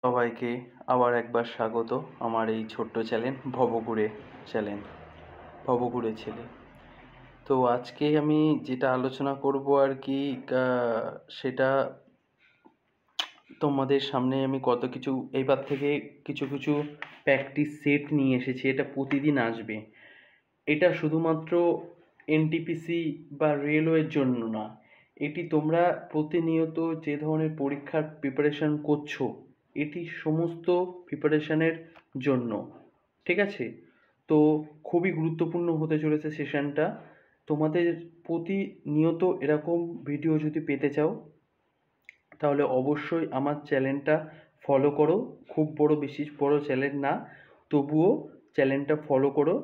সবাইকে আবার একবার স্বাগত আমার এই ছোট্ট চ্যানেল ভবঘুরে ছেলে। তো আজকে আমি যেটা আলোচনা করব আর কি, সেটা তোমাদের সামনে আমি কত কিছু এইবার থেকে কিছু কিছু প্র্যাকটিস সেট নিয়ে এসেছি। এটা প্রতিদিন আসবে। এটা শুধুমাত্র এনটিপিসি বা রেলওয়ের জন্য না, এটি তোমরা প্রতিনিয়ত যে ধরনের পরীক্ষার প্রিপারেশন করছো, এটি সমস্ত প্রিপারেশনের জন্য। ঠিক আছে? তো খুবই গুরুত্বপূর্ণ হতে চলেছে সেশনটা। তোমাদের প্রতিনিয়ত এরকম ভিডিও যদি পেতে চাও তাহলে অবশ্যই আমার চ্যানেলটা ফলো করো। খুব বেশি বড় চ্যানেল না, তবুও চ্যানেলটা ফলো করো।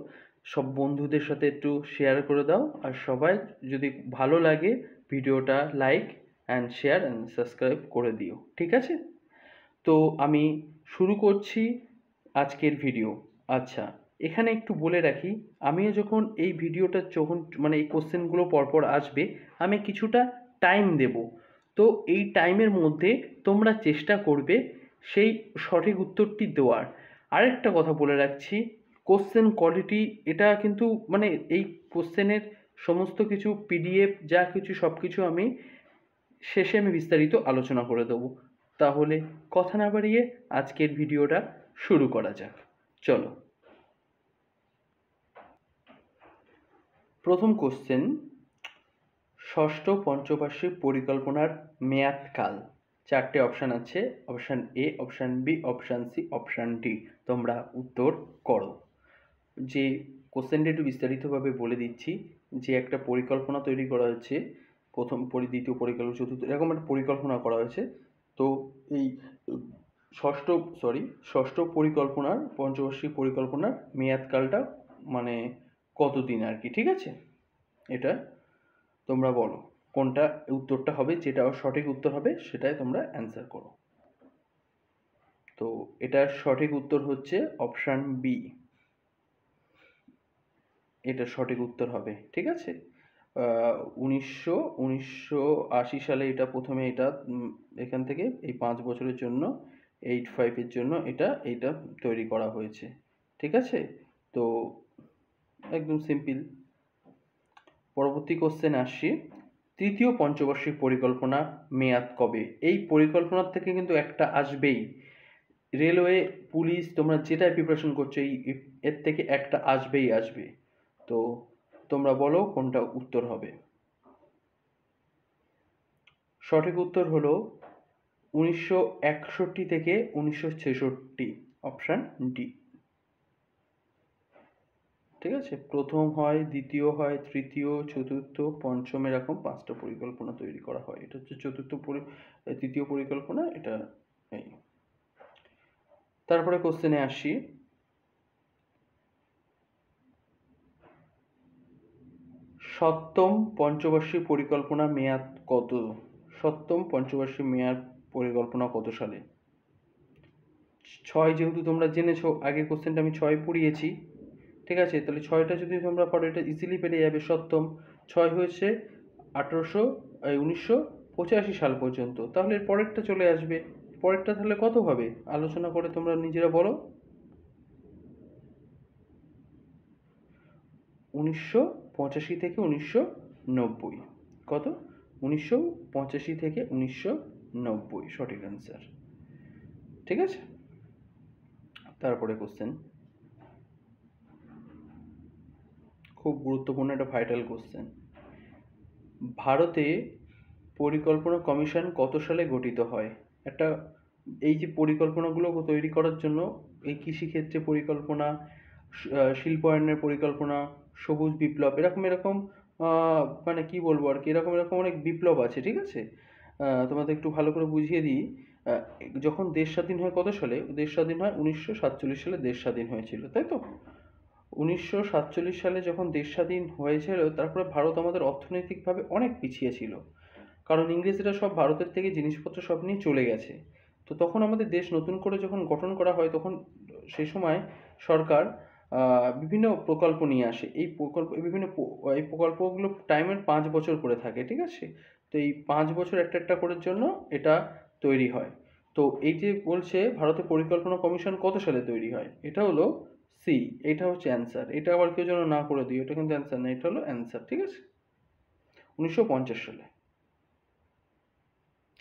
সব বন্ধুদের সাথে একটু শেয়ার করে দাও, আর সবাই যদি ভালো লাগে ভিডিওটা like and share and subscribe করে দিও। ঠিক আছে? তো আমি শুরু করছি আজকের ভিডিও। আচ্ছা, এখানে একটু বলে রাখি, আমিও যখন এই ভিডিওটা যখন মানে এই কোশ্চেনগুলো পরপর আসবে, আমি কিছুটা টাইম দেব। তো এই টাইমের মধ্যে তোমরা চেষ্টা করবে সেই সঠিক উত্তরটি দেওয়ার। আরেকটা কথা বলে রাখছি, কোশ্চেন কোয়ালিটি এটা কিন্তু মানে এই কোশ্চেনের সমস্ত কিছু পিডিএফ যা কিছু সব কিছু আমি শেষে বিস্তারিত আলোচনা করে দেবো। তাহলে কথা না বাড়িয়ে আজকের ভিডিওটা শুরু করা যাক। চলো। প্রথম কোশ্চেন, ষষ্ঠ পঞ্চবার্ষিক পরিকল্পনার মেয়াদকাল। চারটে অপশান আছে, option A, option B, option C, option D. তোমরা উত্তর করো। যে কোশ্চেনটা একটু বিস্তারিতভাবে বলে দিচ্ছি, যে একটা পরিকল্পনা তৈরি করা হচ্ছে, প্রথম দ্বিতীয় পরিকল্পনা, চতুর্থ, এরকম একটা পরিকল্পনা করা হয়েছে। তো এই ষষ্ঠ পরিকল্পনার পঞ্চবার্ষিক পরিকল্পনার মেয়াদকালটা মানে কতদিন আর কি। ঠিক আছে? এটা তোমরা বলো কোনটা উত্তরটা হবে, যেটা সঠিক উত্তর হবে সেটাই তোমরা অ্যান্সার করো। তো এটার সঠিক উত্তর হচ্ছে অপশান বি। এটা সঠিক উত্তর হবে। ঠিক আছে? 1980 সালে এটা প্রথমে এটা এখান থেকে এই 5 বছরের জন্য 85 জন্য এটা তৈরি করা হয়েছে। ঠিক আছে? তো একদম সিম্পল। পরবর্তী কোশ্চেন আসছি, তৃতীয় পঞ্চবার্ষিক পরিকল্পনা মেয়াদ কবে? এই পরিকল্পনার থেকে কিন্তু একটা আসবেই। রেলওয়ে, পুলিশ, তোমরা যেটাই প্রিপারেশন করছো এর থেকে একটা আসবে। তো তোমরা বলো কোনটা উত্তর হবে। সঠিক উত্তর হলো 1961 থেকে 1966, অপশান ডি। ঠিক আছে? প্রথম হয়, দ্বিতীয় হয়, তৃতীয়, চতুর্থ, পঞ্চম, এরকম 5টা পরিকল্পনা তৈরি করা হয়। এটা হচ্ছে তৃতীয় পরিকল্পনা। এটা এই। তারপরে কোশ্চেনে আসি, সপ্তম পঞ্চবার্ষিক পরিকল্পনা মেয়াদ কত? সপ্তম পঞ্চবার্ষিক মেয়াদ পরিকল্পনা কত সালে? 6 যেহেতু তোমরা জেনেছো, আগের কোশ্চেনটা আমি 6 পড়িয়েছি। ঠিক আছে? তাহলে 6টা যদি তোমরা পড়ো, এটা ইজিলি পেরে যাবে। সপ্তম 6 হয়েছে 1985 সাল পর্যন্ত। তাহলে এর পরেরটা চলে আসবে। পরেরটা তাহলে কত হবে আলোচনা করে তোমরা নিজেরা বলো। 1985 থেকে 1990। কত? 1985 থেকে 1990 সঠিক অ্যান্সার। ঠিক আছে? তারপরে কোশ্চেন, খুব গুরুত্বপূর্ণ একটা ভাইটাল কোশ্চেন। ভারতে পরিকল্পনা কমিশন কত সালে গঠিত হয়? একটা এই যে পরিকল্পনাগুলো তৈরি করার জন্য, এই কৃষিক্ষেত্রে পরিকল্পনা, শিল্পায়নের পরিকল্পনা, সবুজ বিপ্লব, এরকম মানে কি বলবো আর কি, এরকম অনেক বিপ্লব আছে। ঠিক আছে? তোমাদের একটু ভালো করে বুঝিয়ে দিই। যখন দেশ স্বাধীন হয় কত সালে? দেশ স্বাধীন হয় 1947 সালে, দেশ স্বাধীন হয়েছিল, তাই তো? 1947 সালে যখন দেশ স্বাধীন হয়েছিল, তারপরে ভারত আমাদের অর্থনৈতিকভাবে অনেক পিছিয়ে ছিল, কারণ ইংরেজরা সব ভারতের থেকে জিনিসপত্র সব নিয়ে চলে গেছে। তো তখন আমাদের দেশ নতুন করে যখন গঠন করা হয়, তখন সেই সময় সরকার বিভিন্ন প্রকল্প নিয়ে আসে। এই প্রকল্পগুলো টাইমের 5 বছর করে থাকে। ঠিক আছে? তো এই 5 বছর একটা করে জন্য এটা তৈরি হয়। তো এই যে বলছে ভারতের পরিকল্পনা কমিশন কত সালে তৈরি হয়, এটা হলো সি, এটা হচ্ছে অ্যান্সার। এটা আবার কেউ যেন না করে দিই, এটা কিন্তু অ্যান্সার না, এটা হলো অ্যান্সার, ঠিক আছে, 1950 সালে।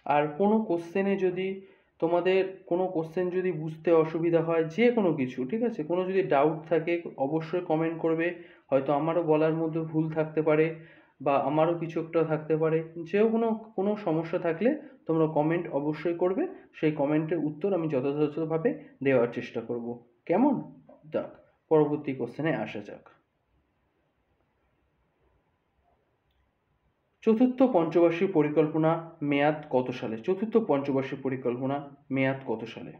আর কোনো কোশ্চেনে যদি তোমাদের কোনো কোশ্চেন যদি বুঝতে অসুবিধা হয়, যে কোনো কিছু, ঠিক আছে, কোনো যদি ডাউট থাকে অবশ্যই কমেন্ট করবে। হয়তো আমারও বলার মধ্যে ভুল থাকতে পারে বা আমারও কিছু একটা থাকতে পারে, যেও কোনো কোনো সমস্যা থাকলে তোমরা কমেন্ট অবশ্যই করবে। সেই কমেন্টের উত্তর আমি যথাযথভাবে দেওয়ার চেষ্টা করব। কেমন? যাক, পরবর্তী কোশ্চেনে আসা যাক। চতুর্থ পঞ্চবার্ষিক পরিকল্পনা মেয়াদ কত সালে? চতুর্থ পঞ্চবার্ষিক পরিকল্পনা মেয়াদ কত সালে?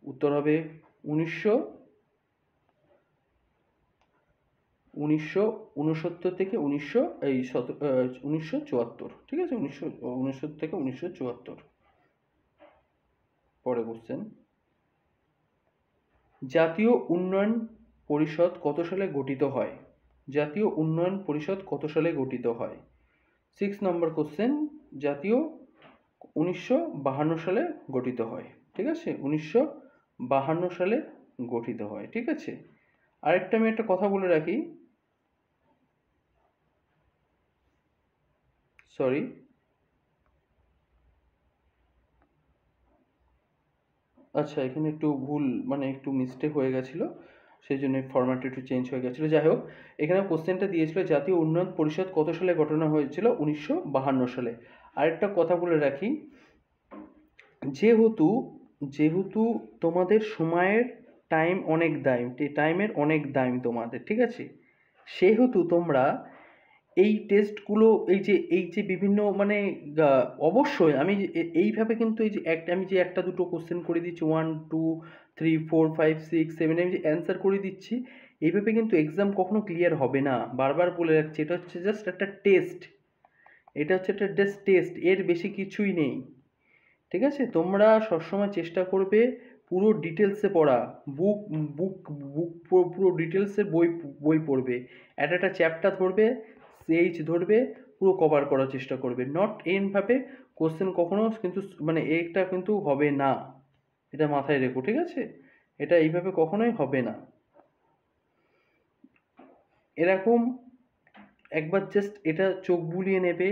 উত্তর হবে উনিশশো উনিশশো উনসত্তর থেকে উনিশশো 1974, ঠিক আছে, 1969 থেকে 1974। পরে কোশ্চেন, জাতীয় উন্নয়ন পরিষদ কত সালে গঠিত হয়? জাতীয় উন্নয়ন পরিষদ কত সালে গঠিত হয়? 6 নম্বর কোশ্চেন, জাতীয় 1952 সালে গঠিত হয়, ঠিক আছে, 1952 সালে গঠিত হয়, ঠিক আছে। আরেকটা আমি একটা কথা বলে রাখি, সরি, আচ্ছা এখানে একটু ভুল, মানে একটু মিস্টেক হয়ে গেছিলো, সেই জন্য ফরম্যাটটা একটু চেঞ্জ হয়ে গেছিলো। যাই হোক, এখানে কোশ্চেনটা দিয়েছিল জাতীয় উন্নয়ন পরিষদ কত সালে গঠন হয়েছিল? 1952 সালে। আরেকটা কথা বলে রাখি, যেহেতু যেহেতু তোমাদের সময়ের টাইম অনেক দাম, টাইমের অনেক দাম তোমাদের, ঠিক আছে, সেহেতু তোমরা এই টেস্টগুলো, এই যে বিভিন্ন মানে অবশ্যই আমি এইভাবে কিন্তু এই যে একটা আমি যে একটা দুটো কোশ্চেন করে দিচ্ছি, 1 2 3 4 5 6 7, আমি যে অ্যান্সার করে দিচ্ছি, এইভাবে কিন্তু এক্সাম কখনো ক্লিয়ার হবে না। বারবার বলে রাখছি, এটা হচ্ছে জাস্ট একটা টেস্ট, এটা হচ্ছে একটা জাস্ট টেস্ট, এর বেশি কিছুই নেই, ঠিক আছে। তোমরা সবসময় চেষ্টা করবে পুরো ডিটেলসে পড়া, বুক বুক বুক পুরো ডিটেলসে বই বই পড়বে, একটা চ্যাপ্টার ধরবে, পেজ ধরবে, পুরো কভার করার চেষ্টা করবে। নট এনভাবে কোশ্চেন কখনো কিন্তু মানে এটা কিন্তু হবে না, এটা মাথায় রেখো, ঠিক আছে, এটা এইভাবে কখনোই হবে না। এরকম একবার জাস্ট এটা চোখ বুলিয়ে নেবে,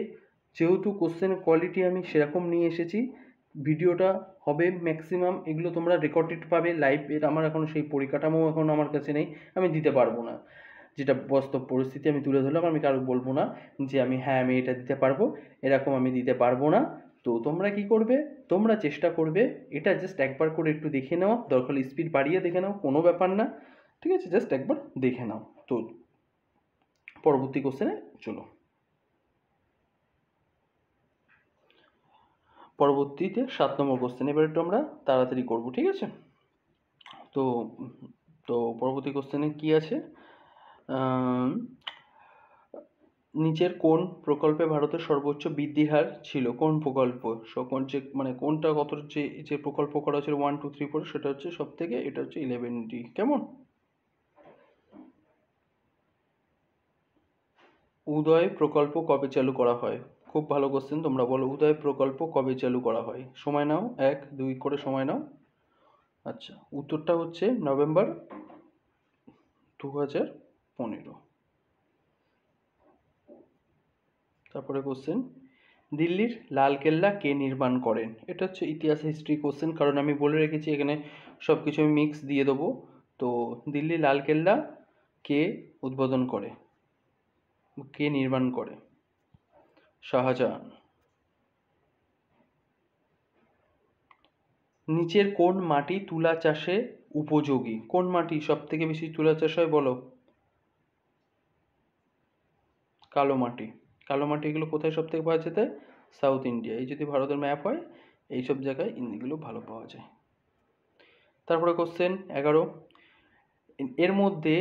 যেহেতু কোশ্চেনের কোয়ালিটি আমি সেরকম নিয়ে এসেছি, ভিডিওটা হবে ম্যাক্সিমাম এগুলো তোমরা রেকর্ডেড পাবে লাইভ, এর আমার এখন সেই পরিকাঠামো এখন আমার কাছে নেই, আমি দিতে পারবো না। যেটা বাস্তব পরিস্থিতি আমি তুলে ধরলাম, আমি কারো বলবো না যে আমি এটা দিতে পারবো, এরকম আমি দিতে পারবো না। তো তোমরা কি করবে, তোমরা চেষ্টা করবে এটা জাস্ট একবার করে একটু দেখে নাও, দরকার স্পিড বাড়িয়ে দেখে নাও, কোনো ব্যাপার না, ঠিক আছে, জাস্ট একবার দেখে নাও। তো পরবর্তী কোশ্চেনে চলো। পরবর্তীতে 7 নম্বর কোশ্চেন, এবার একটু আমরা তাড়াতাড়ি করব, ঠিক আছে। তো তো পরবর্তী কোশ্চেনে কি আছে, নিচের কোন প্রকল্পে ভারতের সর্বোচ্চ বৃদ্ধির হার ছিল? কোন প্রকল্প, কোন যে মানে কোনটা কত যে যে প্রকল্প করা হয়েছিল 1 2 3 4, সেটা হচ্ছে সব থেকে, এটা হচ্ছে 11D, কেমন? উদয় প্রকল্প কবে চালু করা হয়? খুব ভালো কোশ্চেন, তোমরা বলো উদয় প্রকল্প কবে চালু করা হয়? সময় নাও, 1 2 করে সময় নাও। আচ্ছা, উত্তরটা হচ্ছে নভেম্বর 2015। তারপরে কোশ্চেন, দিল্লির লালকেল্লা কে নির্মাণ করেন? এটা হচ্ছে ইতিহাস হিস্ট্রি কোশ্চেন, কারণ আমি বলে রেখেছি এখানে সব কিছু আমি মিক্স দিয়ে দেবো। তো দিল্লির লালকেল্লা কে উদ্বোধন করে, কে নির্মাণ করে? শাহজাহান। নিচের কোন মাটি তুলা চাষে উপযোগী? কোন মাটি সব থেকে বেশি তুলা চাষ হয় বলো? কালো মাটি। কালো মাটি এগুলো কোথায় সব থেকে পাওয়া যেতে? South India. এই যদি ভারতের ম্যাপ হয়, এইসব জায়গায় এগুলো ভালো পাওয়া যায়। তারপরে কোশ্চেন 11, এর মধ্যে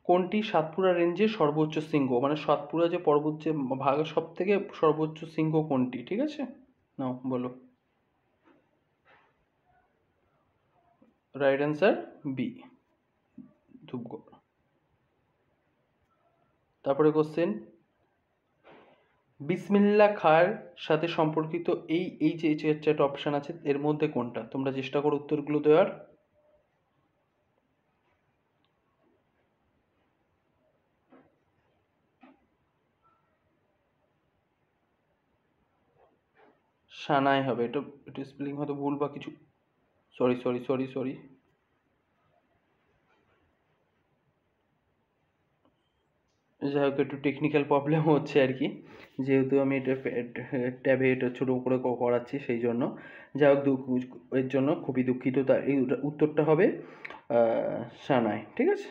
কোনটি সাতপুরা রেঞ্জের সর্বোচ্চ শৃঙ্গ? মানে সাতপুরা যে পর্বত যে ভাগ, সব থেকে সর্বোচ্চ শৃঙ্গ কোনটি, ঠিক আছে, নাও বলো। Right answer B, Dhupgarh. তারপরে কোশ্চেন, বিসমিল্লাহ খাঁর সাথে সম্পর্কিত এই যে চারটা অপশান আছে এর মধ্যে কোনটা? তোমরা চেষ্টা করো উত্তরগুলো দেওয়ার। সানাই হবে। এটা এটা স্পেলিং হয়তো ভুল বা কিছু, সরি সরি সরি সরি। যাই হোক, একটু টেকনিক্যাল প্রবলেম হচ্ছে আর কি, যেহেতু আমি এটা ট্যাবে এটা ছোটো করে করাচ্ছি সেই জন্য। যাই হোক, এর জন্য খুবই দুঃখিত। তার এই উত্তরটা হবে সানাই, ঠিক আছে।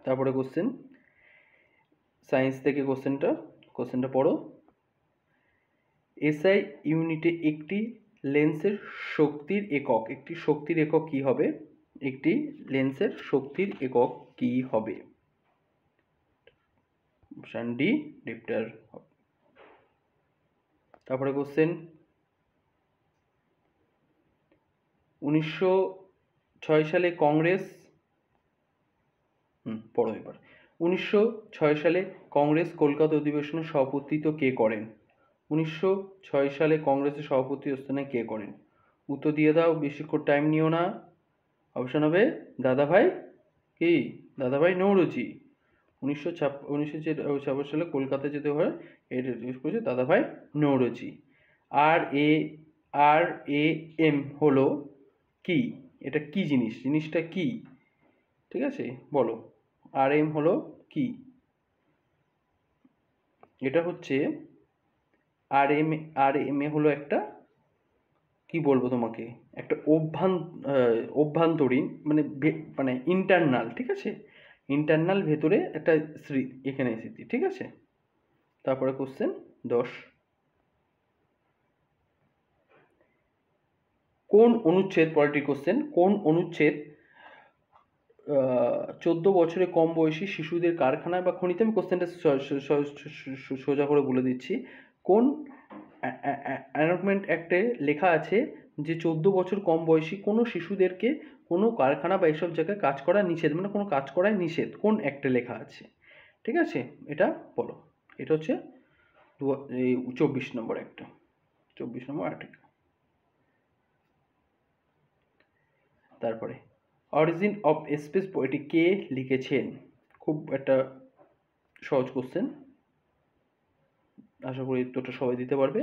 তারপরে কোশ্চেন, সায়েন্স থেকে কোশ্চেনটা পড়ো। এসআই ইউনিটে একটি লেন্সের শক্তির একক কি হবে? একটি লেন্সের শক্তির একক কি হবে? Option D, dioptre. তারপরে কোশ্চেন, 1906 সালে কংগ্রেস, পড়ো এবার। 1906 সালে কংগ্রেস কলকাতা অধিবেশনে সভাপতিত্ব কে করেন? 1906 সালে কংগ্রেসের সভাপতি স্থানে কে করেন? উত্তর দিয়ে দাও, বেশিক্ষণ টাইম নিও না। অপশন হবে দাদাভাই কি? দাদাভাই নৌরোজি। 1956 সালে কলকাতায় যেতে হয়, এটা করেছে দাদাভাই নৌরোজি। আর এ এম হলো কি? এটা কি জিনিসটা কি? ঠিক আছে, বলো। আর এম হলো কি? এটা হচ্ছে আর এম এ হলো একটা, কি বলবো তোমাকে, একটা অভ্যন্তরীণ, মানে ইন্টারনাল, ঠিক আছে, ইন্টারনাল ভেতরে একটা এখানে স্মৃতি, ঠিক আছে। তারপরে কোশ্চেন 10, কোন অনুচ্ছেদ, পলিটি কোশ্চেন, কোন অনুচ্ছেদ 14 বছরের কম বয়সী শিশুদের কারখানায় বা খনিতে, আমি কোশ্চেনটা সোজা করে বলে দিচ্ছি, কোন অ্যানঅর্টমেন্ট অ্যাক্টে লেখা আছে যে 14 বছর কম বয়সী কোনো শিশুদেরকে কোনো কারখানা বা এইসব জায়গায় কাজ করা নিষেধ, মানে কোনো কাজ করায় নিষেধ, কোন অ্যাক্টে লেখা আছে? ঠিক আছে, এটা বলো। এটা হচ্ছে 24 নম্বর একটা, 24 নম্বর আর্টিকেল। তারপরে অরিজিন অফ স্পেস বইটি কে লিখেছেন? খুব একটা সহজ কোশ্চেন, আশা করি উত্তরটা সবাই দিতে পারবে।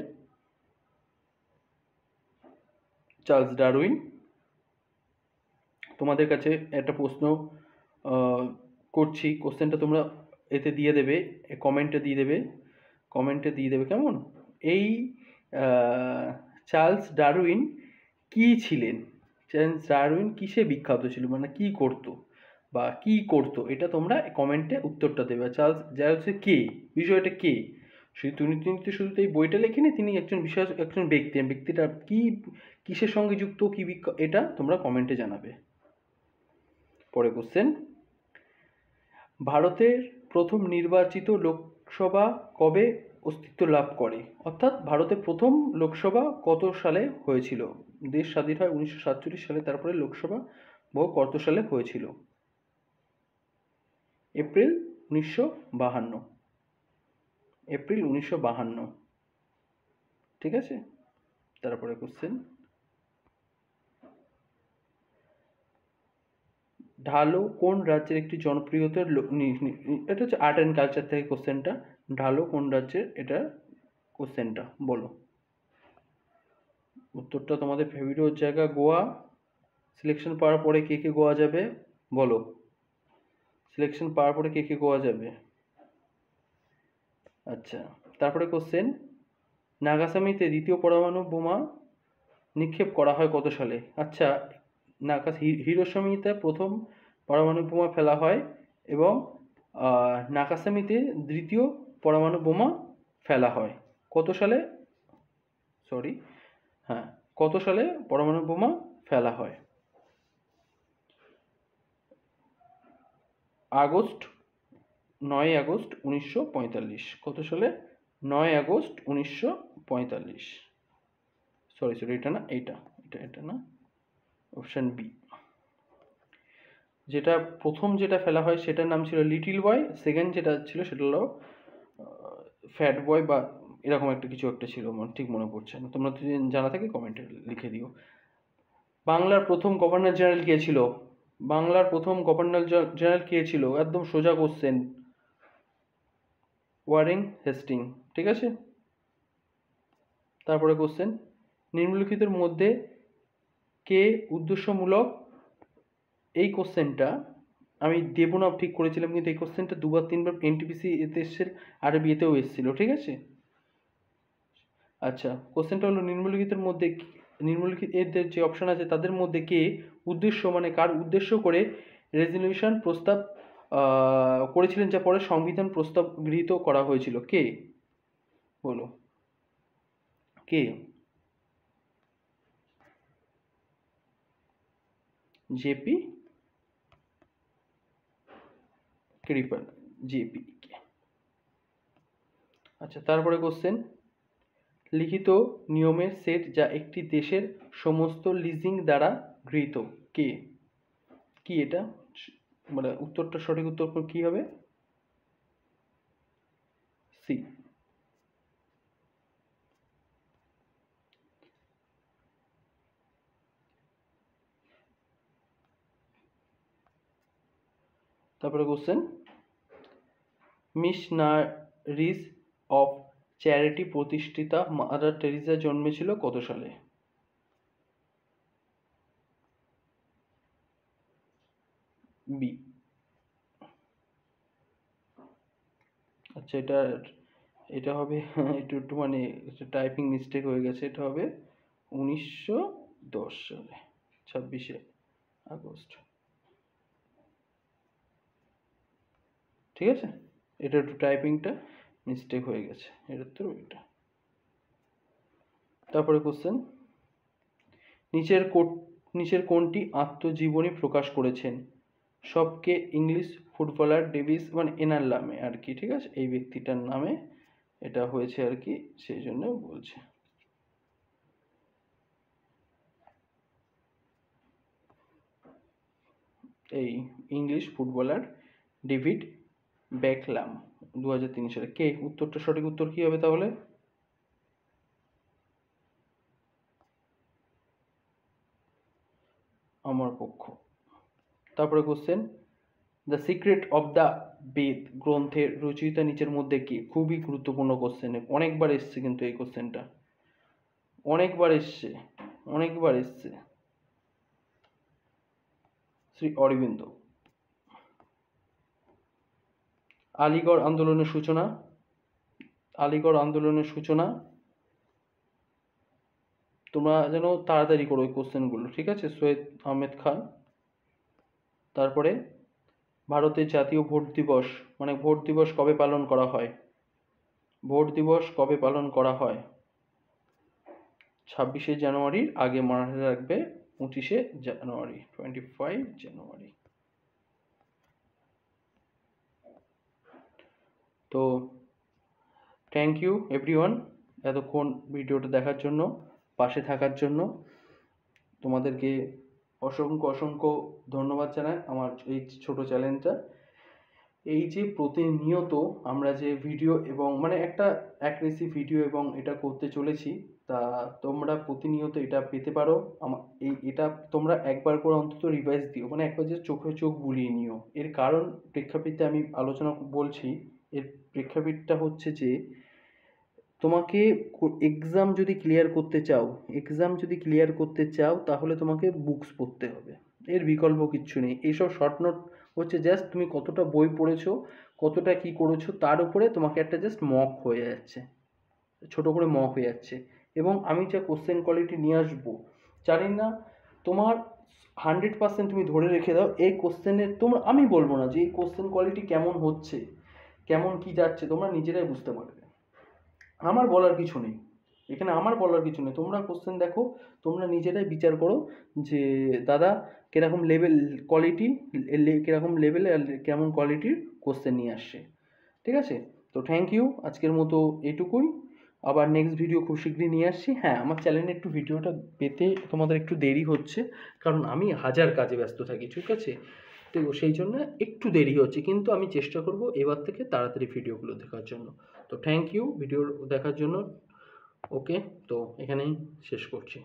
Charles Darwin. তোমাদের কাছে একটা প্রশ্ন করছি, কোশ্চেনটা তোমরা এতে দিয়ে দেবে, কমেন্টে দিয়ে দেবে, কেমন? এই চার্লস ডারউইন কি ছিলেন? চার্লস ডারউইন কিসে বিখ্যাত ছিল, মানে কি করতো, এটা তোমরা কমেন্টে উত্তরটা দেবে। চার্লস হচ্ছে কে, বিষয়টা কে, তিনি তো শুধু এই বইটা লেখেনি, তিনি একজন ব্যক্তিটা কি, কিসের সঙ্গে যুক্ত, কি এটা তোমরা কমেন্টে জানাবে। পরে কোশ্চেন, ভারতের প্রথম নির্বাচিত লোকসভা কবে অস্তিত্ব লাভ করে? অর্থাৎ ভারতের প্রথম লোকসভা কত সালে হয়েছিল? দেশ স্বাধীন হয় 1947 সালে, তারপরে লোকসভা কত সালে হয়েছিল? এপ্রিল 1952। এপ্রিল 1952, ঠিক আছে। তারপরে কোশ্চেন, ঢালো কোন রাজ্যের একটি জনপ্রিয়তার এটা হচ্ছে আর্ট অ্যান্ড কালচার থেকে কোশ্চেনটা। ঢালো কোন রাজ্যের, এটা কোশ্চেনটা বলো। উত্তরটা তোমাদের ফেভারিট জায়গা গোয়া। সিলেকশন পাওয়ার পরে কে কে গোয়া যাবে বলো? সিলেকশন পাওয়ার পরে কে কে গোয়া যাবে? আচ্ছা, তারপরে কোশ্চেন, নাগাসামিতে দ্বিতীয় পরমাণু বোমা নিক্ষেপ করা হয় কত সালে? আচ্ছা, হিরোশিমাতে প্রথম পরমাণু বোমা ফেলা হয় এবং নাগাসামিতে দ্বিতীয় পরমাণু বোমা ফেলা হয় কত সালে? সরি, হ্যাঁ, কত সালে পরমাণু বোমা ফেলা হয়? August, 9 August 1945। কত সালে? 9 আগস্ট 1945। সরি, এটা না, এটা না, অপশন বি। যেটা প্রথম যেটা ফেলা হয় সেটার নাম ছিল লিটিল বয়, সেকেন্ড যেটা ছিল সেটা হলো ফ্যাট বয় বা এরকম একটা কিছু একটা ছিল, আমার ঠিক মনে পড়ছে না, তোমরা যদি জানা থাকে কমেন্টে লিখে দিও। বাংলার প্রথম গভর্নর জেনারেল কে ছিল? বাংলার প্রথম গভর্নর জেনারেল কে ছিল? একদম সোজা কোশ্চেন, ওয়ারেন হেস্টিং। ঠিক আছে, তারপরে কোশ্চেন, নিম্নলিখিতের মধ্যে কে উদ্দেশ্যমূলক, এই কোশ্চেনটা আমি দেবো না ঠিক করেছিলাম, কিন্তু এই কোশ্চেনটা 2-3 বার এনটিপিসি এতে এসছে, আরবি এতেও এসেছিল। ঠিক আছে, আচ্ছা কোশ্চেনটা হলো নিম্নলিখিত এদের যে অপশন আছে তাদের মধ্যে কে উদ্দেশ্য মানে কার উদ্দেশ্য করে রেজলিউশন প্রস্তাব করেছিলেন, যা পরে সংবিধান প্রস্তাব গৃহীত করা হয়েছিল? কে বলো, কে? JP কৃপন, JP. আচ্ছা তারপরে কোশ্চেন, লিখিত নিয়মের সেট যা একটি দেশের সমস্ত লিজিং দ্বারা গৃহীত, কে? কি এটা, মানে উত্তরটা সঠিক উত্তর কি হবে? সি। তারপরে কোশ্চেন, মিশনারিজ অফ চ্যারিটি প্রতিষ্ঠিতা মাদার টেরিজা জন্মেছিল কত সালে? বি। আচ্ছা এটা হবে একটু মানে টাইপিং মিস্টেক হয়ে গেছে, এটা হবে 1910 সালে, 26শে আগস্ট। ঠিক আছে, এটা একটু টাইপিংটা মিস্টেক হয়ে গেছে, এটা তো এটা। তারপরে কোশ্চেন, নিচের কোনটি আত্মজীবনী প্রকাশ করেছেন? সবকে ইংলিশ ফুটবলার ডেভিস, মানে এনার নামে আর কি। ঠিক আছে, এই ব্যক্তিটার নামে এটা হয়েছে আর কি, সেই জন্য বলছে। এই ইংলিশ ফুটবলার ডেভিড বেকহ্যাম 2003 সালে। কে উত্তরটা সঠিক উত্তর কি হবে তাহলে? আমার পক্ষ। তারপরে question, the secret of the Veda গ্রন্থের রচয়িতা নিচের মধ্যে কি? খুবই গুরুত্বপূর্ণ কোশ্চেন, অনেকবার এসছে কিন্তু এই কোশ্চেনটা, অনেকবার এসছে শ্রী অরবিন্দ। আলিগড় আন্দোলনের সূচনা, তোমরা যেন তাড়াতাড়ি করো ওই কোশ্চেনগুলো। ঠিক আছে, সৈয়দ আহমেদ খান। তারপরে ভারতের জাতীয় ভোট দিবস, মানে ভোট দিবস কবে পালন করা হয়? ভোট দিবস কবে পালন করা হয়? 26শে জানুয়ারির আগে মনে রাখবে, 25শে জানুয়ারি, 25 জানুয়ারি। তো থ্যাংক ইউ এভরিওয়ান, এতক্ষণ ভিডিওটা দেখার জন্য, পাশে থাকার জন্য তোমাদেরকে অসংখ্য ধন্যবাদ জানাই। আমার এই ছোট চ্যানেলটা, এই যে প্রতিনিয়ত আমরা যে ভিডিও এবং মানে একটা অ্যাকুরেসি ভিডিও এবং এটা করতে চলেছি, তা তোমরা প্রতিনিয়ত এটা পেতে পারো। এটা তোমরা একবার করে অন্তত রিভাইজ দিও, মানে একবার যে চোখে চোখ বুলিয়ে নিও। এর কারণ প্রেক্ষাপটে আমি আলোচনা বলছি, এর প্রেক্ষাপটটা হচ্ছে যে তোমাকে এক্সাম যদি ক্লিয়ার করতে চাও তাহলে তোমাকে বুকস পড়তে হবে, এর বিকল্প কিচ্ছু নেই। এইসব শর্ট নোট হচ্ছে জাস্ট তুমি কতটা বই পড়েছো, কতটা কি করেছো, তার উপরে তোমাকে একটা জাস্ট মক হয়ে যাচ্ছে, ছোট করে মক হয়ে যাচ্ছে। এবং আমি যা কোশ্চেন কোয়ালিটি নিয়ে আসবো, জানি না তোমার 100% তুমি ধরে রেখে দাও এই কোশ্চেনের, আমি বলবো না যে এই কোশ্চেন কোয়ালিটি কেমন হচ্ছে, কেমন কি যাচ্ছে, তোমরা নিজেরাই বুঝতে পারবে। আমার বলার কিছু নেই এখানে, তোমরা কোশ্চেন দেখো, তোমরা নিজেরাই বিচার করো যে দাদা কিরকম লেভেলে কেমন কোয়ালিটির কোশ্চেন নিয়ে আসছে। ঠিক আছে, তো থ্যাংক ইউ, আজকের মতো এটুকুই। আবার নেক্সট ভিডিও খুব শীঘ্রই নিয়ে আসছি। হ্যাঁ, আমার চ্যানেলে একটু ভিডিওটা পেতে তোমাদের একটু দেরি হচ্ছে, কারণ আমি হাজার কাজে ব্যস্ত থাকি। ঠিক আছে, তো সেই জন্য একটু দেরি হচ্ছে, কিন্তু আমি চেষ্টা করব এবার থেকে তাড়াতাড়ি ভিডিওগুলো দেখার জন্য। তো থ্যাংক ইউ ভিডিও দেখার জন্য। ওকে, তো এখানেই শেষ করছি।